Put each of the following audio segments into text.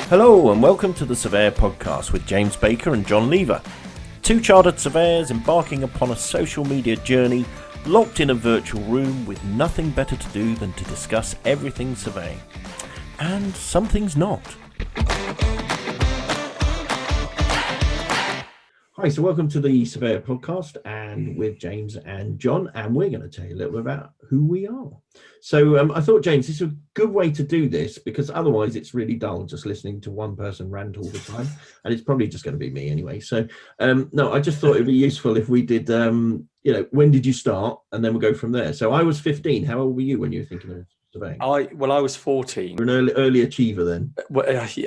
Hello and welcome to the SurveYOUR Podcast with James Baker and John Lever. Two chartered surveyors embarking upon a social media journey, locked in a virtual room with nothing better to do than to discuss everything surveying. And some things not. Hi, so welcome to the SurveYOUR Podcast and with James and John, and we're going to tell you a little bit about who we are. So I thought, James, this is a good way to do this because otherwise it's really dull just listening to one person rant all the time, and it's probably just going to be me anyway. So no, I just thought it'd be useful if we did, when did you start? And then we'll go from there. So I was 15. How old were you when you were thinking of surveying? I was 14. You're an early achiever then.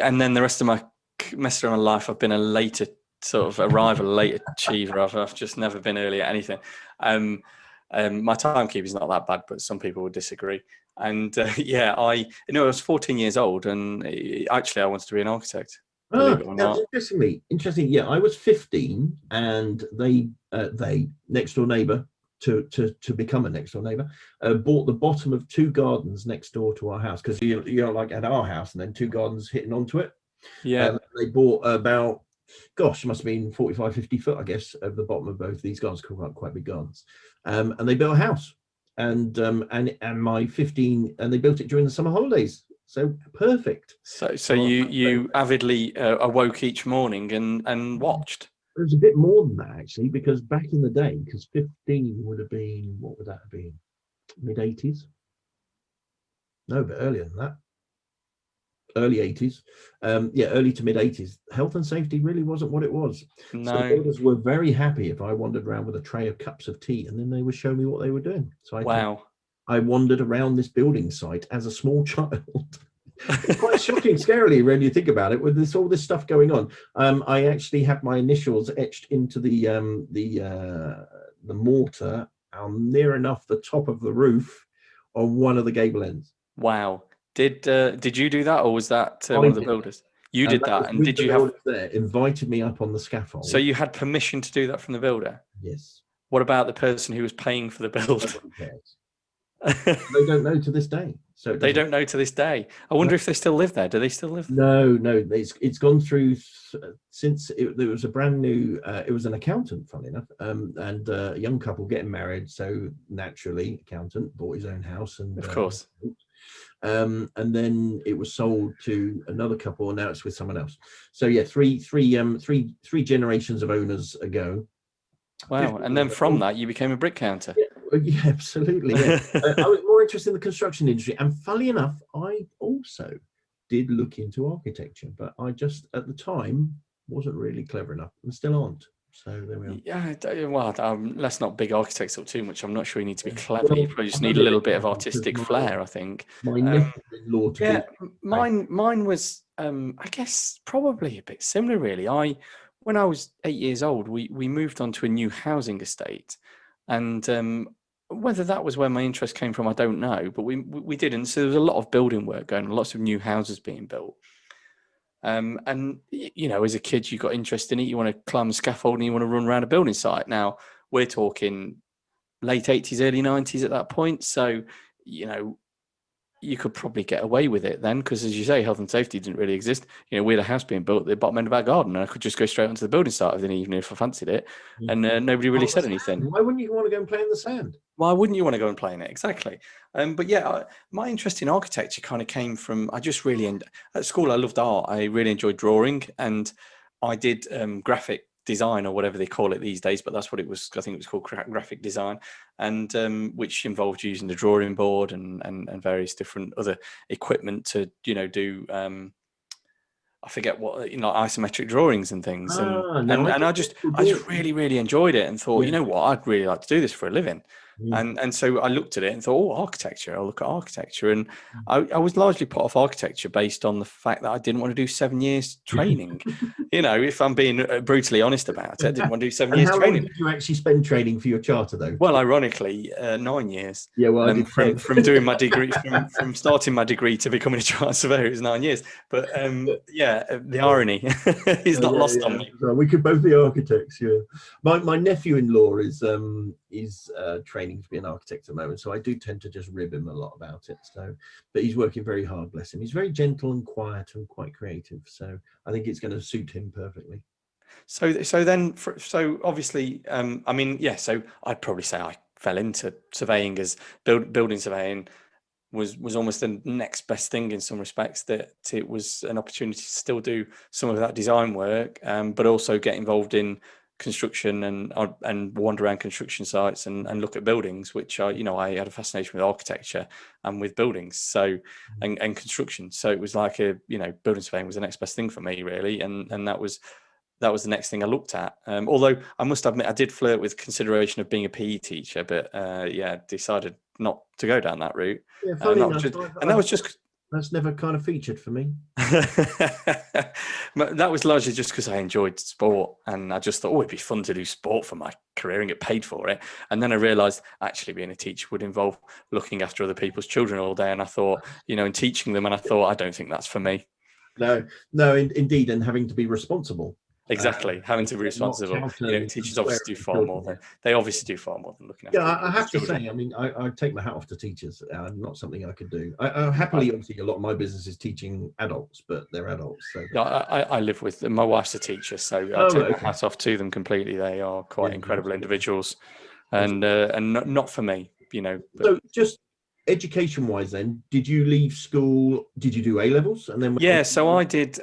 And then the rest of my life, I've been a later sort of arrival, late achiever. I've just never been early at anything. My timekeeping is not that bad, but some people would disagree. And I was 14 years old, and actually I wanted to be an architect. Interesting. Yeah, I was 15, and they next door neighbour to become a next door neighbour bought the bottom of two gardens next door to our house, because you're like at our house and then two gardens hitting onto it. Yeah, they bought about, it must have been 45, 50 foot, I guess, over the bottom of both these gardens, quite big gardens. And they built a house, and my 15, and they built it during the summer holidays. So perfect. So you avidly awoke each morning and watched. It was a bit more than that, actually, because back in the day, because 15 would have been, what would that have been? Mid-80s? No, a bit earlier than that. Early 80s, early to mid 80s. Health and safety really wasn't what it was. No. So builders were very happy if I wandered around with a tray of cups of tea, and then they would show me what they were doing. So I wandered around this building site as a small child. It's quite shocking, scarily, when you think about it, with all this stuff going on. I actually had my initials etched into the mortar near enough the top of the roof on one of the gable ends. Wow. Did you do that, or was that one of the builders? You did that, and did you have invited me up on the scaffold? So you had permission to do that from the builder? Yes. What about the person who was paying for the build? They don't know to this day. So they don't know to this day. I wonder if they still live there. Do they still live there? No. It's gone through since there was a brand new. It was an accountant, funny enough, and a young couple getting married. So naturally, accountant bought his own house, and of course. And then it was sold to another couple, and now it's with someone else. So yeah, three generations of owners ago. Wow! And then from that, you became a brick counter. Yeah, absolutely. Yeah. I was more interested in the construction industry, and funnily enough, I also did look into architecture, but I just at the time wasn't really clever enough, and still aren't. So there we are. Yeah, well, let's not big architects up too much. I'm not sure you need to be clever. You probably just need a little bit of artistic flair, I think. My nephew-in-law mine was, I guess, probably a bit similar, really. When I was 8 years old, we moved on to a new housing estate, and whether that was where my interest came from, I don't know, but we didn't. So there was a lot of building work going on, lots of new houses being built. And as a kid, you got interested in it. You want to climb the scaffold and you want to run around a building site. Now we're talking late 80s, early 90s at that point. So, you could probably get away with it then, because as you say, health and safety didn't really exist. We had a house being built at the bottom end of our garden, and I could just go straight onto the building site of the evening if I fancied it, and nobody really said anything. Why wouldn't you want to go and play in the sand? Why wouldn't you want to go and play in it? Exactly. But yeah, my interest in architecture kind of came from, at school I loved art. I really enjoyed drawing, and I did graphic design, or whatever they call it these days, but that's what it was. I think it was called graphic design, and which involved using the drawing board and various different other equipment to do I forget what, isometric drawings and things, and I just really, really enjoyed it, and thought, I'd really like to do this for a living. And so I looked at it and thought, architecture, I'll look at architecture. And I was largely put off architecture based on the fact that I didn't want to do 7 years training. If I'm being brutally honest about it, I didn't want to do 7 years training. How long did you actually spend training for your charter, though? Well, ironically, 9 years. Yeah, well, from doing my degree, from starting my degree to becoming a chartered surveyor, it was 9 years. But the irony is not lost on me. We could both be architects. Yeah, my nephew-in-law is training training to be an architect at the moment, so I do tend to just rib him a lot about it. So, but he's working very hard, bless him. He's very gentle and quiet and quite creative, so I think it's going to suit him perfectly. So obviously, I mean, yeah. So I'd probably say I fell into surveying as building surveying was almost the next best thing in some respects, that it was an opportunity to still do some of that design work, but also get involved in construction and wander around construction sites and look at buildings, which I had a fascination with architecture and with buildings, so and construction. So it was like building surveying was the next best thing for me, really, and that was the next thing I looked at. Although I must admit, I did flirt with consideration of being a PE teacher, but decided not to go down that route. Yeah, funny enough, that was just that's never kind of featured for me. That was largely just because I enjoyed sport, and I just thought, it'd be fun to do sport for my career and get paid for it. And then I realised actually being a teacher would involve looking after other people's children all day, and I thought, and teaching them, and I thought, I don't think that's for me. No, indeed, and having to be responsible. Exactly, having to be responsible. Teachers obviously do far more than looking after. Yeah, I have to say, I mean, I take my hat off to teachers. Not something I could do. I happily, obviously, a lot of my business is teaching adults, but they're adults. So. Yeah, I live with my wife's a teacher, so I take my hat off to them completely. They are quite incredible individuals, and not for me, But. So just education-wise, then, did you leave school? Did you do A levels and then? Yeah, so I did.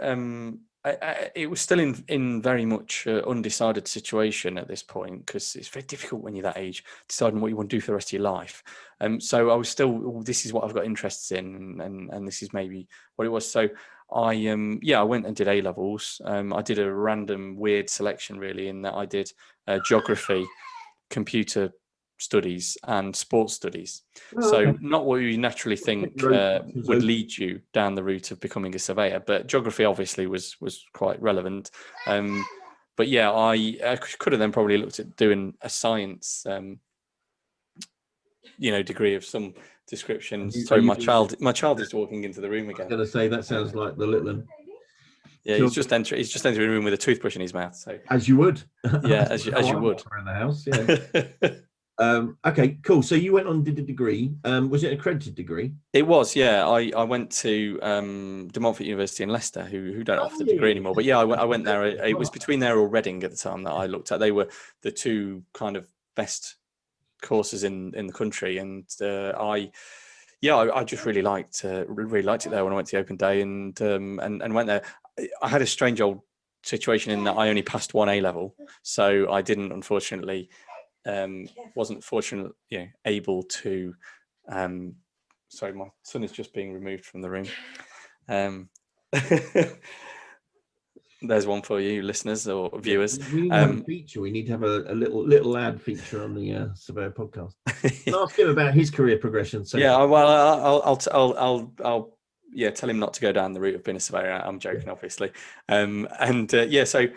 It was still in very much undecided situation at this point, because it's very difficult when you're that age deciding what you want to do for the rest of your life. So I was still, this is what I've got interests in, and this is maybe what it was. So I went and did A levels. I did a random weird selection, really, in that I did geography, computer studies, and sports studies. So not what you naturally think would lead you down the route of becoming a surveyor, but geography obviously was quite relevant. But yeah, I could have then probably looked at doing a science degree of some description. Sorry, my child is walking into the room again. I was going to say, that sounds like the little one. Yeah, he's just entering the room with a toothbrush in his mouth. So as you would. Yeah, as you would around the house. Yeah. Okay, cool. So you went on and did a degree. Was it an accredited degree? It was, yeah. I went to De Montfort University in Leicester, who don't offer the degree anymore. But yeah, I went there. It was between there or Reading at the time that I looked at. They were the two kind of best courses in the country, and I just really liked it there when I went to the open day and went there. I had a strange old situation in that I only passed one A level, so I didn't, unfortunately. Wasn't fortunate, able to. Sorry, my son is just being removed from the room. There's one for you, listeners or viewers. We need to have a feature. We need to have a little ad feature on the SurveYOUR Podcast. Ask him about his career progression. So yeah, well, I'll tell him not to go down the route of being a surveyor. I'm joking, obviously. So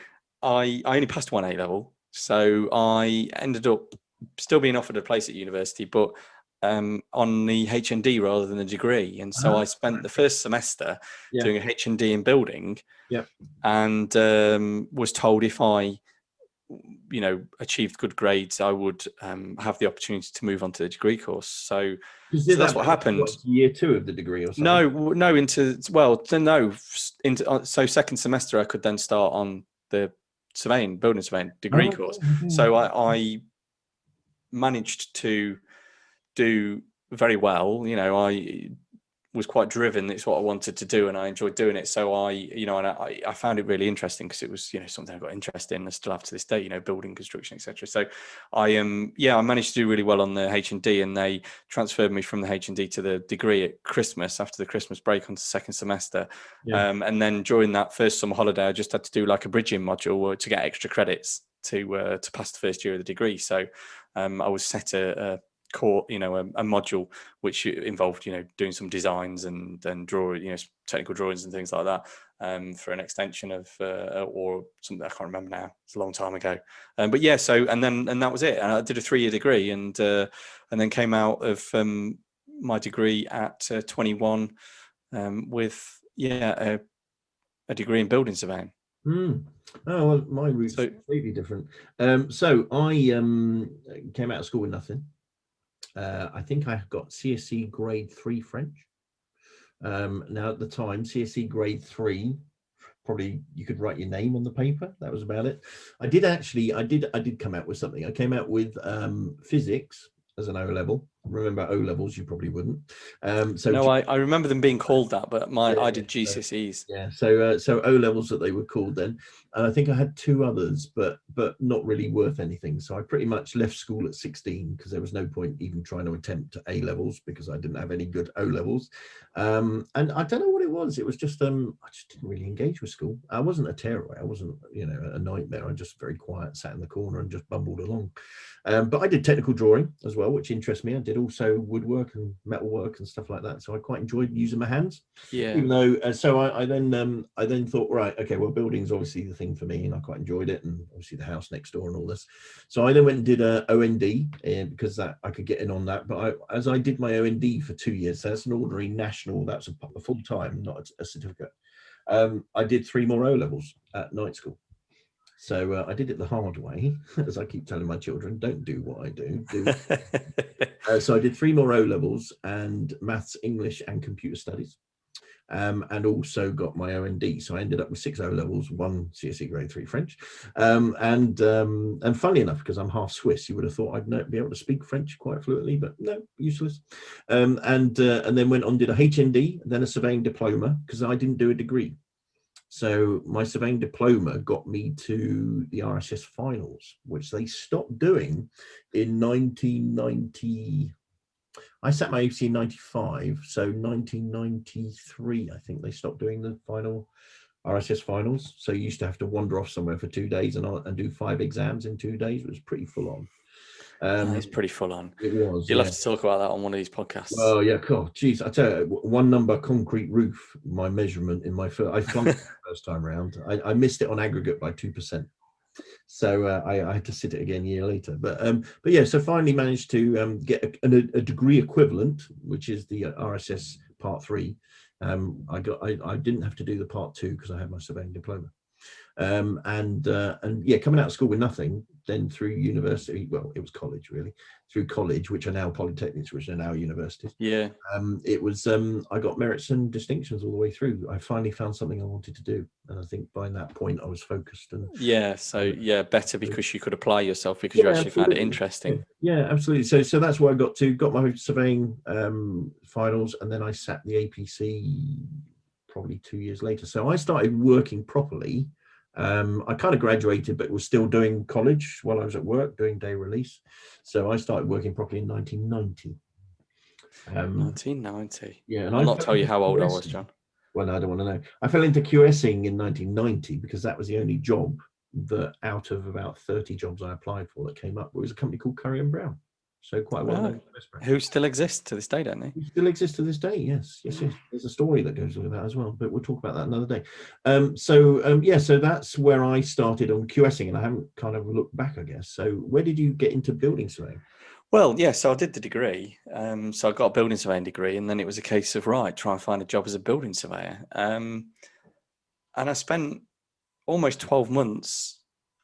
I only passed one A level. So I ended up still being offered a place at university, but on the HND rather than a degree. And so I spent the first semester doing a HND in building, and was told if I, achieved good grades, I would have the opportunity to move on to the degree course. So that's what happened. Year 2 of the degree or something? So second semester I could then start on the building surveying degree course. So I managed to do very well. I was quite driven. It's what I wanted to do, and I enjoyed doing it. So I found it really interesting, because it was something I got interested in. I still have to this day, building, construction, etc. So I managed to do really well on the HND, and they transferred me from the HND to the degree at Christmas, after the Christmas break, onto second semester. And then during that first summer holiday, I just had to do like a bridging module to get extra credits to pass the first year of the degree. So I was set a module which involved doing some designs and draw technical drawings and things like that, for an extension of or something I can't remember now. It's a long time ago. But yeah, so and that was it. And I did a 3-year degree, and then came out of my degree at 21 with a degree in building surveying. Oh, well, my route's completely different. So I came out of school with nothing. I think I got CSE grade 3 French. Now at the time, CSE grade 3, probably you could write your name on the paper. That was about it. I did come out with something. I came out with physics as an O level. Remember O levels? You probably wouldn't. No, I remember them being called that, but I did Yeah, GCSEs. yeah. So O levels that they were called then, and I think I had 2 others, but not really worth anything. So I pretty much left school at 16 because there was no point even trying to attempt A levels because I didn't have any good O levels. And I don't know what it was. It was just I just didn't really engage with school. I wasn't a tearaway. I wasn't a nightmare. I just very quiet, sat in the corner and just bumbled along. But I did technical drawing as well, which interests me. I did also woodwork and metalwork and stuff like that. So I quite enjoyed using my hands. Yeah. Even though, so I then thought, right, okay, well, building's obviously the thing for me, and I quite enjoyed it, and obviously the house next door and all this. So I then went and did a OND because that I could get in on that. But as I did my OND for 2 years, so that's an ordinary national, that's a full time, not a certificate. I did 3 more O levels at night school. So I did it the hard way, as I keep telling my children, don't do what I do. So I did 3 more O levels and maths, English, and computer studies, and also got my OND. So I ended up with 6 O levels, 1 CSE grade 3 French, and funnily enough, because I'm half Swiss, you would have thought I'd be able to speak French quite fluently, but no, useless. And then went on, did a HND, then a surveying diploma because I didn't do a degree. So my surveying diploma got me to the RSS finals, which they stopped doing in 1990. I sat my APC in 95, so 1993, I think they stopped doing the final RSS finals. So you used to have to wander off somewhere for 2 days and do 5 exams in 2 days. It was pretty full on. It's pretty full on. It was. You'll have to talk about that on one of these podcasts. Oh yeah, cool. Geez, I tell you, 1 number concrete roof. My measurement in my first, I flunked the first time round. I missed it on aggregate by 2%. So I had to sit it again a year later. But yeah, so finally managed to get a degree equivalent, which is the RSS Part 3. I didn't have to do the Part 2 because I had my surveying diploma. And yeah, coming out of school with nothing, then through university, well, it was college really, through college, which are now polytechnics, which are now universities. Yeah. It was I got merits and distinctions all the way through. I finally found something I wanted to do, and I think by that point I was focused. And yeah, so yeah, better because you could apply yourself because you actually found it interesting. Yeah, absolutely. So that's where I got my surveying finals, and then I sat the APC probably 2 years later. So I started working properly. I kind of graduated, but was still doing college while I was at work, doing day release. So I started working properly in 1990. 1990. Yeah, and I'll not tell you how old I was, John. Well, no, I don't want to know. I fell into QSing in 1990 because that was the only job that, out of about 30 jobs I applied for, that came up. It was a company called Curry & Brown. So quite well known. Who still exists to this day, don't they? Who still exists to this day, yes. There's a story that goes with that as well, but we'll talk about that another day. Yeah, so that's where I started on QSing, and I haven't kind of looked back, I guess. So where did you get into building surveying? Well, yeah, so I did the degree. So I got a building surveying degree, and then it was a case of, right, try and find a job as a building surveyor. And I spent almost 12 months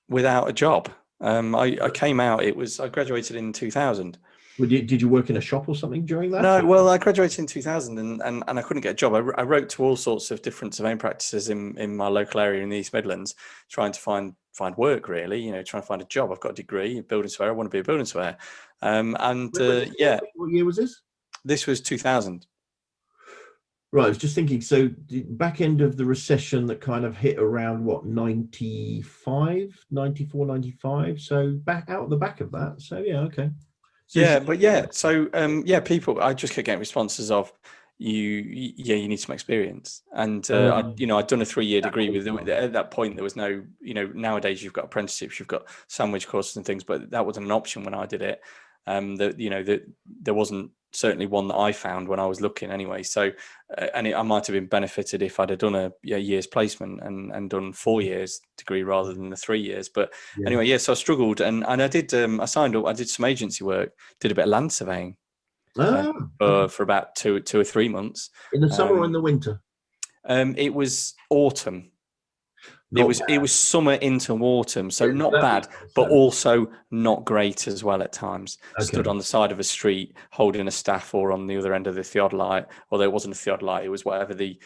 without a job. I came out, I graduated in 2000. Well, did you work in a shop or something during that? No, well, I graduated in 2000 and I couldn't get a job. I wrote to all sorts of different surveying practices in my local area in the East Midlands, trying to find work, really, trying to find a job. I've got a degree, a building surveyor. I want to be a building surveyor. Yeah. What year was this? This was 2000. Right, I was just thinking, so the back end of the recession that kind of hit around, 95, 94, 95, so back out the back of that, so yeah, okay. So, people, I just kept getting responses of, you need some experience. And, I'd done a 3-year degree at that point, there was no, nowadays you've got apprenticeships, you've got sandwich courses and things, but that wasn't an option when I did it. There wasn't certainly one that I found when I was looking anyway. So, I might have been benefited if I'd have done a year's placement and done 4 years degree rather than the 3 years. But anyway, so I struggled and I did, I signed up, I did some agency work, did a bit of land surveying for about 2 or 3 months. In the summer or in the winter? It was autumn. It was summer into autumn, so not bad, but also not great as well at times. Okay. Stood on the side of a street holding a staff, or on the other end of the theodolite, although it wasn't a theodolite, it was whatever the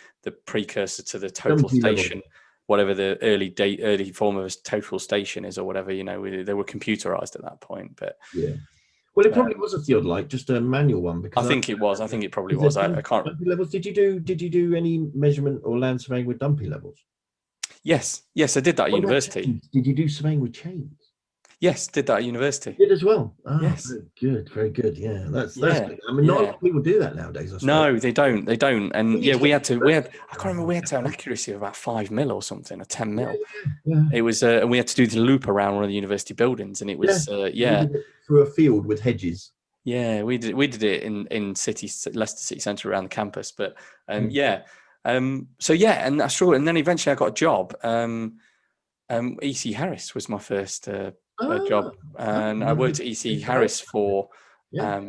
precursor to the total station level. Whatever the early form of a total station is, or whatever, they were computerized at that point. But yeah. Well, it probably was a theodolite, just a manual one. Because I think it was. I think it probably was. I can't. Dumpy levels. Did you do any measurement or land surveying with dumpy levels? Yes, I did that at university. Did you do surveying with chains? Yes, did that at university. Did as well. Oh, yes, very good. Yeah, that's good. I mean, not a lot of people do that nowadays. No, they don't. And we had. I can't remember. We had to have an accuracy of about 5 mil or something, or 10 mil. Yeah. It was, and we had to do the loop around one of the university buildings, and it was, We did it through a field with hedges. Yeah, we did it in Leicester City Centre around the campus, but and I struggled, and then eventually I got a job. EC Harris was my first job, and I worked at EC Harris for a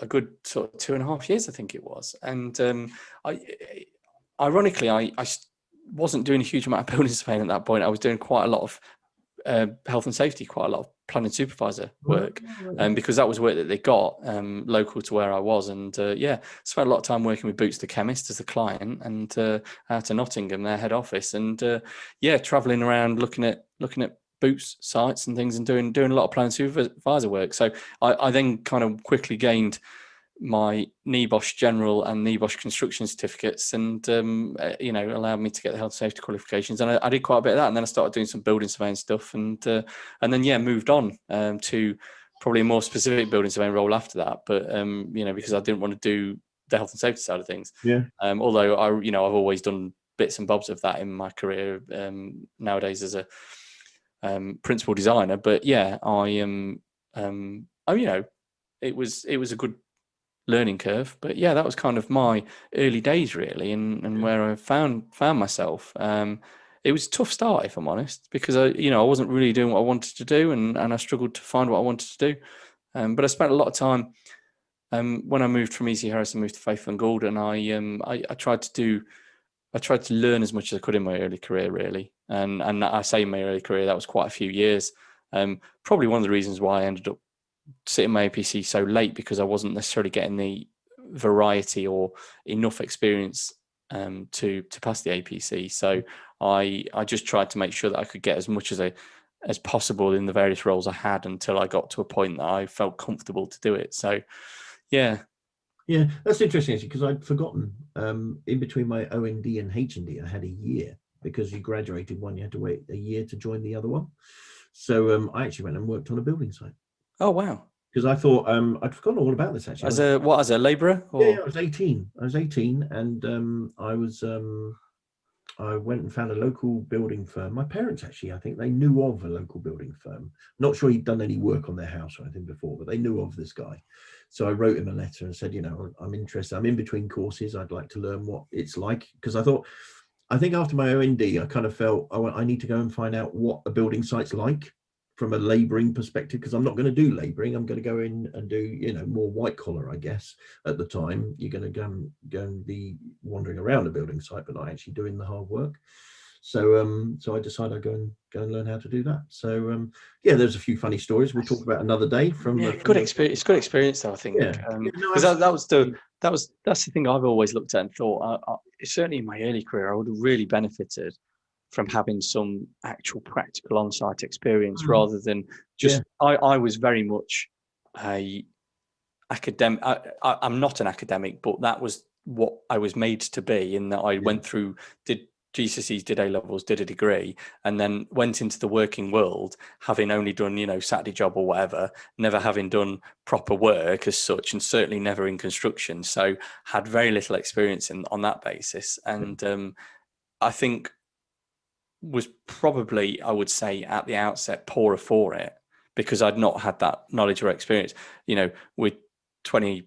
good sort of 2.5 years, I think it was. And ironically, I wasn't doing a huge amount of building surveying at that point. I was doing quite a lot of health and safety, quite a lot of planning supervisor work, because that was work that they got local to where I was. And spent a lot of time working with Boots the chemist as the client, and out of Nottingham, their head office, and traveling around looking at Boots sites and things, and doing a lot of planning supervisor work. So I then kind of quickly gained my NEBOSH General and NEBOSH Construction certificates, and allowed me to get the health and safety qualifications. And I did quite a bit of that, and then I started doing some building surveying stuff, and then moved on to probably a more specific building surveying role after that. But because I didn't want to do the health and safety side of things. Yeah. Although I've always done bits and bobs of that in my career nowadays as a principal designer. But it was a good learning curve. But that was kind of my early days, really, and where I found myself. It was a tough start, if I'm honest, because I wasn't really doing what I wanted to do, and I struggled to find what I wanted to do. But I spent a lot of time when I moved from EC Harris and moved to Faithful and Goulden. I tried to learn as much as I could in my early career, really. And I say in my early career, that was quite a few years. Probably one of the reasons why I ended up sitting my APC so late, because I wasn't necessarily getting the variety or enough experience to pass the APC. So I just tried to make sure that I could get as much as possible in the various roles I had, until I got to a point that I felt comfortable to do it. So yeah, that's interesting, actually, because I'd forgotten in between my OND and HND I had a year, because you graduated one, you had to wait a year to join the other one. So I actually went and worked on a building site. Oh wow! Because I thought I'd forgotten all about this, actually. As a labourer? Yeah, I was 18. And I went and found a local building firm. My parents, actually, I think they knew of a local building firm. Not sure he'd done any work on their house or anything before, but they knew of this guy. So I wrote him a letter and said, I'm interested. I'm in between courses. I'd like to learn what it's like, because I think after my OND, I kind of felt I need to go and find out what a building site's like from a labouring perspective, because I'm not going to do labouring. I'm going to go in and do, more white collar, I guess. At the time, you're going to go and be wandering around a building site, but not actually doing the hard work. So I decided I'd go and learn how to do that. So there's a few funny stories we'll talk about another day. Good experience. It's good experience, though, I think. Because that's the thing I've always looked at and thought. Certainly in my early career, I would have really benefited from having some actual practical on-site experience, rather than just. I was very much a academic. I'm not an academic, but that was what I was made to be. In that I went through, did GCSEs, did A-levels, did a degree, and then went into the working world, having only done, Saturday job or whatever, never having done proper work as such, and certainly never in construction. So had very little experience on that basis. And I think was probably, I would say, at the outset poorer for it, because I'd not had that knowledge or experience. We're 20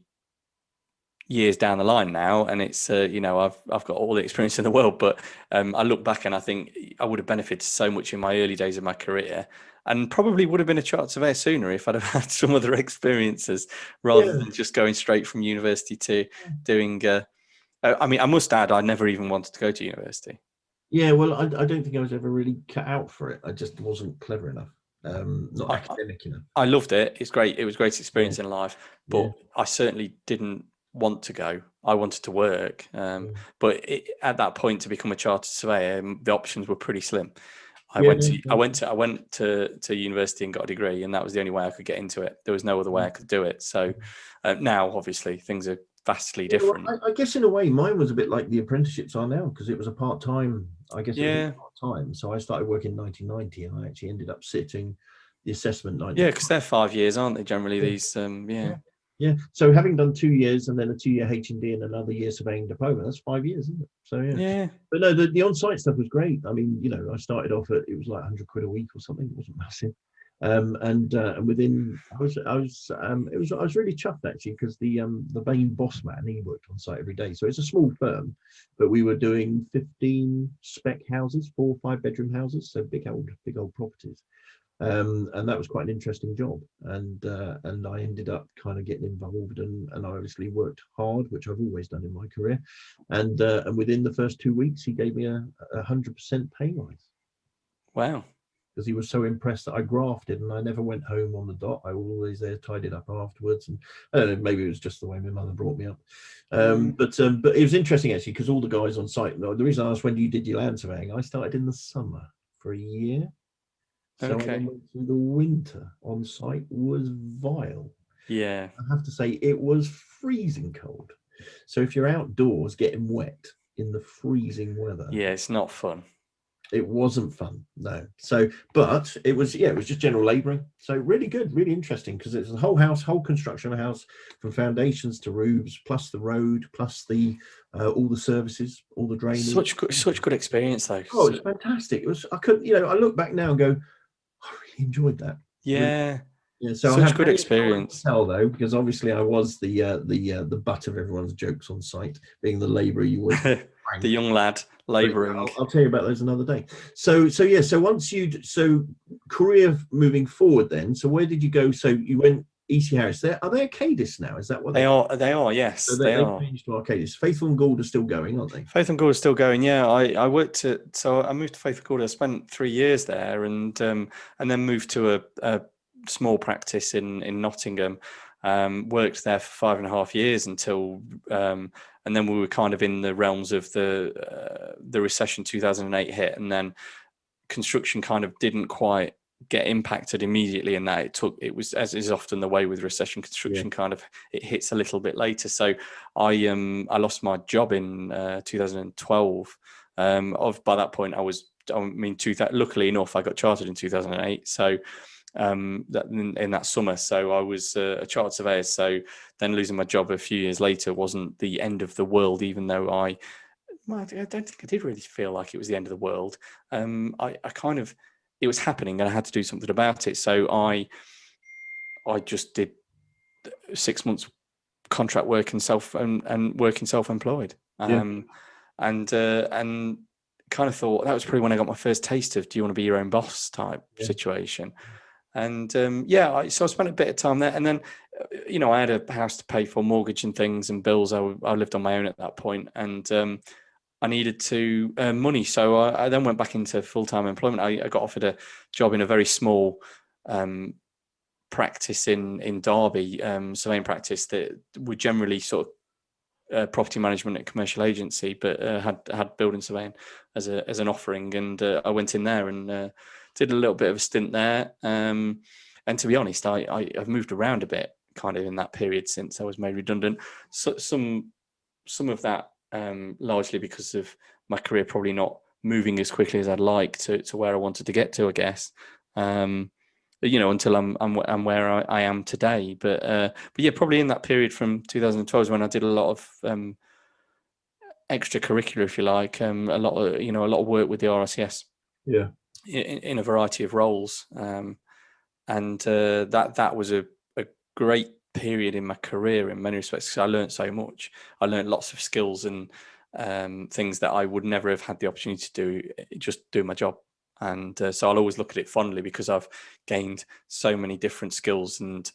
years down the line now, and it's I've got all the experience in the world, but I look back and I think I would have benefited so much in my early days of my career, and probably would have been a chartered surveyor sooner if I'd have had some other experiences, rather than just going straight from university to doing I must add, I never even wanted to go to university. Yeah, well, I don't think I was ever really cut out for it. I just wasn't clever enough, not I, academic enough. I loved it. It's great. It was a great experience Yeah, in life, yeah, but I certainly didn't want to go. I wanted to work. yeah. But at that point, to become a chartered surveyor, the options were pretty slim. I Yeah, went to university and got a degree, and that was the only way I could get into it. There was no other way I could do it. So now, obviously, things are vastly yeah, well, different. I guess in a way, mine was a bit like the apprenticeships are now because it was a part-time. I guess it was Yeah, part-time. So I started working in 1990, and I actually ended up sitting the assessment 90. yeah, because they're 5 years, aren't they? Generally, Yeah, these. yeah, yeah. So having done 2 years and then a 2-year H&D and another year surveying diploma, that's 5 years, isn't it? So yeah. Yeah. But no, the on-site stuff was great. I mean, I started off at, it was like 100 quid a week or something. It wasn't massive. And within, I was really chuffed actually because the main boss man, he worked on site every day. So it's a small firm, but we were doing 15 spec houses, 4 or 5 bedroom houses, so big old properties. And that was quite an interesting job. And I ended up kind of getting involved, and I obviously worked hard, which I've always done in my career. And within the first 2 weeks, he gave me a 100% pay rise Wow. because he was so impressed that I grafted and I never went home on the dot. I was always there, tied it up afterwards. And I don't know, maybe it was just the way my mother brought me up. But it was interesting actually because all the guys on site. The reason I asked when you did your land surveying, I started in the summer for a year. So I then went through the winter on site. Was vile. Yeah. I have to say it was freezing cold. So if you're outdoors getting wet in the freezing weather, Yeah, it's not fun. it wasn't fun. No. So, but it was just general labouring. So really good, really interesting because it's the whole house, whole construction of a house from foundations to roofs, plus the road, plus the all the services, all the drainage. Such good experience though. Oh, it's fantastic. It was. I couldn't. I look back now and go, I really enjoyed that. Yeah. Really. Yeah, so Such I have good experience. to tell though, because obviously I was the butt of everyone's jokes on site, being the labourer you were. The young lad labouring. I'll tell you about those another day. So once career moving forward then. So where did you go? So you went E.C. Harris. Are they Arcadis now? Is that what they are? They are. Yes, so they they've are. changed to Arcadis. Faithful and Gould are still going, aren't they? Faith and Gould is still going. Yeah, I worked at. So I moved to Faith and Gould. I spent 3 years there, and then moved to a small practice in Nottingham. Worked there for 5.5 years until, and then we were kind of in the realms of the recession 2008 hit, and then construction kind of didn't quite get impacted immediately in that it was, as is often the way with recession, construction kind of it hits a little bit later. So I lost my job in 2012. By that point luckily enough I got chartered in 2008. So that in that summer, so I was a chartered surveyor. So then losing my job a few years later wasn't the end of the world, even though I don't think I did really feel like it was the end of the world. I kind of, it was happening and I had to do something about it. So I just did 6 months contract work and working self-employed. And kind of thought that was probably when I got my first taste of, do you want to be your own boss type situation. And so I spent a bit of time there, and then I had a house to pay for, mortgage and things and bills. I lived on my own at that point, and I needed to earn money. So I then went back into full-time employment. I got offered a job in a very small practice in Derby, surveying practice that were generally sort of property management and commercial agency, but had building surveying as an offering. And I went in there and did a little bit of a stint there. And to be honest, I've moved around a bit kind of in that period since I was made redundant. So some of that largely because of my career probably not moving as quickly as I'd like to where I wanted to get to, I guess. Until I'm where I am today. But yeah, probably in that period from 2012 is when I did a lot of extracurricular, if you like, a lot of work with the RICS. Yeah. In a variety of roles, and that was a great period in my career in many respects because I learned so much. I learned lots of skills and things that I would never have had the opportunity to do, just do my job. And so I'll always look at it fondly because I've gained so many different skills and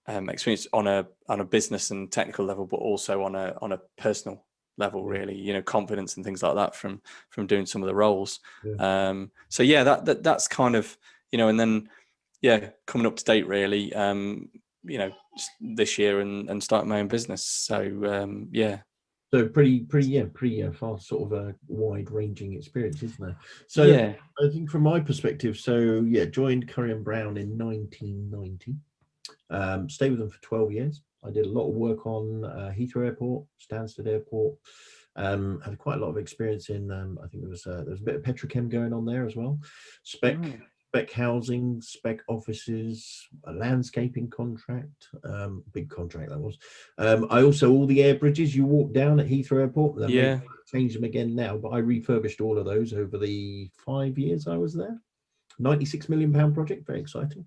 experience on a business and technical level, but also on a personal level, really, you know, confidence and things like that from doing some of the roles. Yeah. So yeah, that's kind of, you know, and then coming up to date really, you know, this year and starting my own business. So So pretty far sort of a wide ranging experience, isn't there? So yeah. I think from my perspective, so joined Curry and Brown in 1990. Stayed with them for 12 years. I did a lot of work on Heathrow Airport, Stansted Airport. Had quite a lot of experience in. I think there was a bit of petrochem going on there as well. Spec housing, spec offices, a landscaping contract, big contract that was. I also, all the air bridges you walk down at Heathrow Airport, they changed them again now, but I refurbished all of those over the 5 years I was there. £96 million project, very exciting.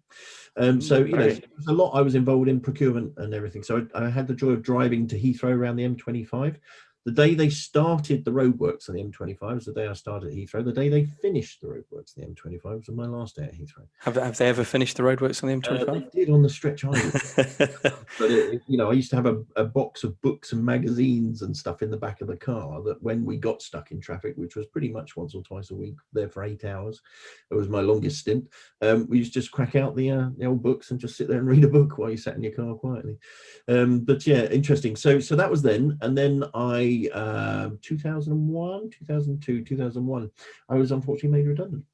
So you know, there's a lot I was involved in, procurement and everything. So I had the joy of driving to Heathrow around the M25. The day they started the roadworks on the M25 was the day I started at Heathrow. The day they finished the roadworks on the M25 was my last day at Heathrow. Have they ever finished the roadworks on the M25? They did on the stretch I did. But you know, I used to have a box of books and magazines and stuff in the back of the car that when we got stuck in traffic, which was pretty much once or twice a week, there for 8 hours, it was my longest stint. We used to just crack out the old books and just sit there and read a book while you sat in your car quietly. But yeah, interesting. So that was then, and then I 2001, 2002, 2001, I was unfortunately made redundant.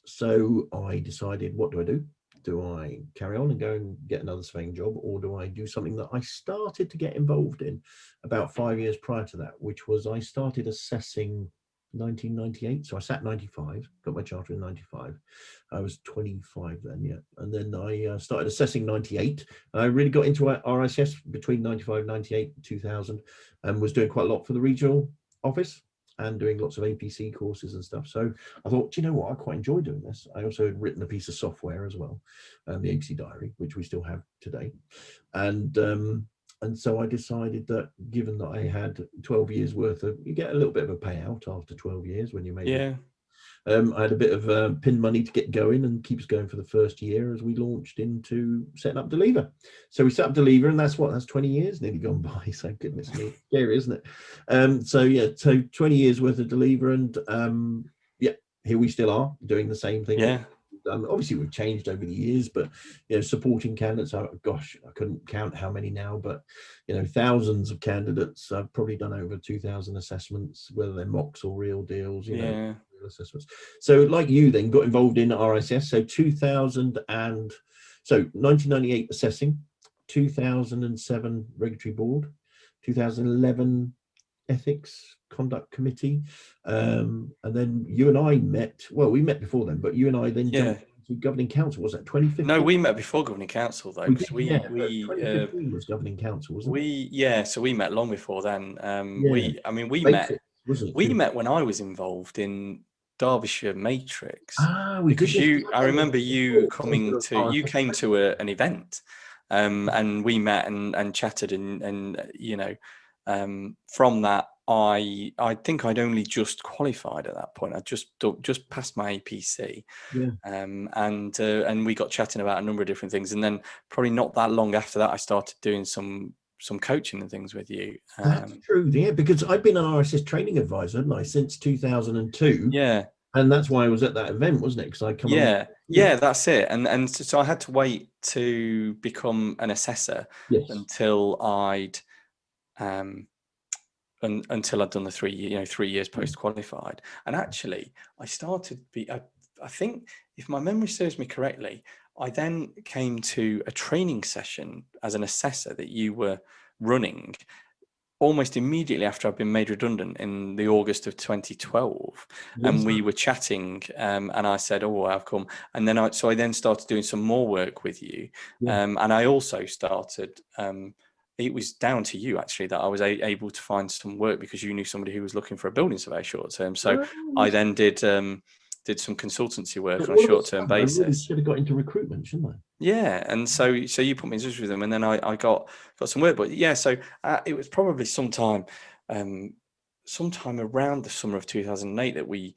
So I decided, what do I do? Do I carry on and go and get another surveying job, or do I do something that I started to get involved in about 5 years prior to that, which was I started assessing 1998. So I sat 95, got my charter in 95. I was 25 then, and then I started assessing 98. I really got into RICS between 95, 98, 2000, and was doing quite a lot for the regional office and doing lots of APC courses and stuff. So I thought, do you know what? I quite enjoy doing this. I also had written a piece of software as well, the APC Diary, which we still have today. And so I decided that, given that I had 12 years worth of, you get a little bit of a payout after 12 years when you make it. I had a bit of pin money to get going and keep us going for the first year as we launched into setting up Deliver. So we set up Deliver, and that's 20 years nearly gone by. So goodness me, scary, isn't it? So 20 years worth of Deliver, and here we still are doing the same thing. Obviously we've changed over the years, but you know, supporting candidates, I couldn't count how many now, but you know, thousands of candidates. I've probably done over 2,000 assessments, whether they're mocks or real deals, you know, real assessments. So like you then got involved in RICS, so 1998 assessing, 2007 regulatory board, 2011 ethics conduct committee, and then you and I met. Well, we met before then, but you and I then jumped into governing council. Was that 2015? No, we met before governing council though. 2015 was governing council, wasn't it? So we met long before then. We met when I was involved in Derbyshire Matrix, because I remember you came to an event, and we met and chatted, and you know, from that I think I'd only just qualified at that point. I just passed my APC, and we got chatting about a number of different things, and then probably not that long after that I started doing some coaching and things with you. That's true, because I've been an RSS training advisor, hadn't I, since 2002. And that's why I was at that event, wasn't it? Because I come that's it. And so I had to wait to become an assessor until I'd until I'd done the 3 years post qualified. And actually I started I think, if my memory serves me correctly, I then came to a training session as an assessor that you were running almost immediately after I'd been made redundant in the August of 2012. And we were chatting, and I said, I've come. And then I then started doing some more work with you. And I also started, it was down to you actually that I was able to find some work, because you knew somebody who was looking for a building surveyor short term. So I then did some consultancy work on a short-term basis. I really should have got into recruitment, shouldn't I? Yeah, and so you put me in touch with them, and then I got some work. But so it was probably sometime around the summer of 2008 that we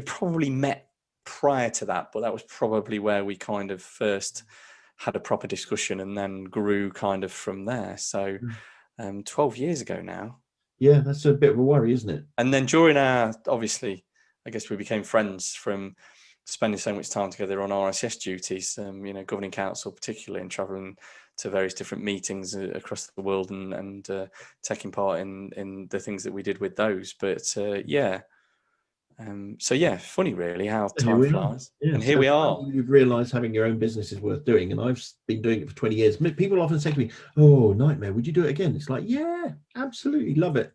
probably met prior to that, but that was probably where we kind of first had a proper discussion, and then grew kind of from there. So 12 years ago now. Yeah, that's a bit of a worry, isn't it? And then during obviously, I guess we became friends from spending so much time together on RICS duties, governing council particularly, and travelling to various different meetings across the world and taking part in the things that we did with those. But funny really how time flies. Yeah, and here we are. You've realised having your own business is worth doing, and I've been doing it for 20 years. People often say to me, "Oh, nightmare! Would you do it again?" It's like, yeah, absolutely, love it.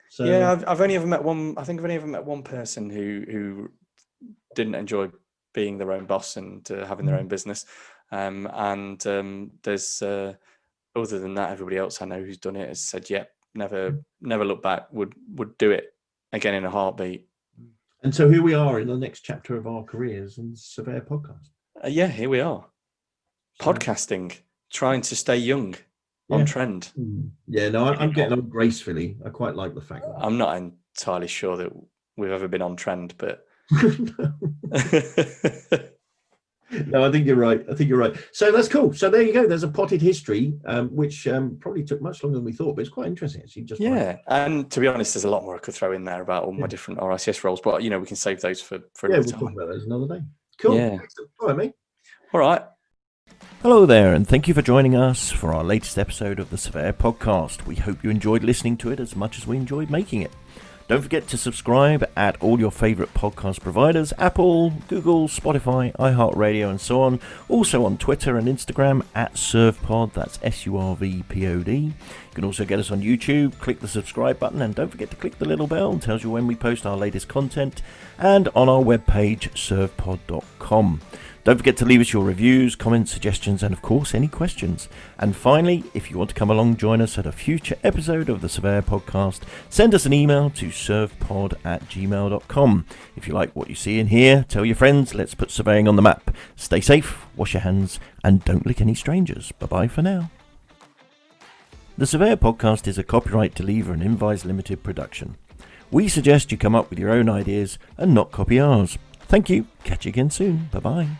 So yeah, I've only ever met one. I think I've only ever met one person who didn't enjoy being their own boss and having their own business. There's other than that, everybody else I know who's done it has said, "Yep, never look back. Would do it again in a heartbeat." And so here we are in the next chapter of our careers in SurveYOUR Podcast. Here we are. Podcasting, trying to stay young, on trend. Yeah, no, I'm getting on gracefully. I quite like the fact that I'm not entirely sure that we've ever been on trend, but no, I think you're right. So that's cool. So there you go. There's a potted history, which probably took much longer than we thought, but it's quite interesting actually. And to be honest, there's a lot more I could throw in there about all my different RICS roles, but we can save those for another time. We'll talk about those another day. Cool. Yeah. All right, mate. All right. Hello there, and thank you for joining us for our latest episode of the SurveYOUR Podcast. We hope you enjoyed listening to it as much as we enjoyed making it. Don't forget to subscribe at all your favourite podcast providers, Apple, Google, Spotify, iHeartRadio and so on. Also on Twitter and Instagram at survpod, that's SURVPOD. You can also get us on YouTube, click the subscribe button and don't forget to click the little bell, it tells you when we post our latest content, and on our webpage survpod.com. Don't forget to leave us your reviews, comments, suggestions, and of course, any questions. And finally, if you want to come along, join us at a future episode of the SurveYOUR Podcast, send us an email to survpod@gmail.com. If you like what you see and hear, tell your friends, let's put surveying on the map. Stay safe, wash your hands, and don't lick any strangers. Bye-bye for now. The SurveYOUR Podcast is a copyright Deliver and Invise Limited production. We suggest you come up with your own ideas and not copy ours. Thank you. Catch you again soon. Bye-bye.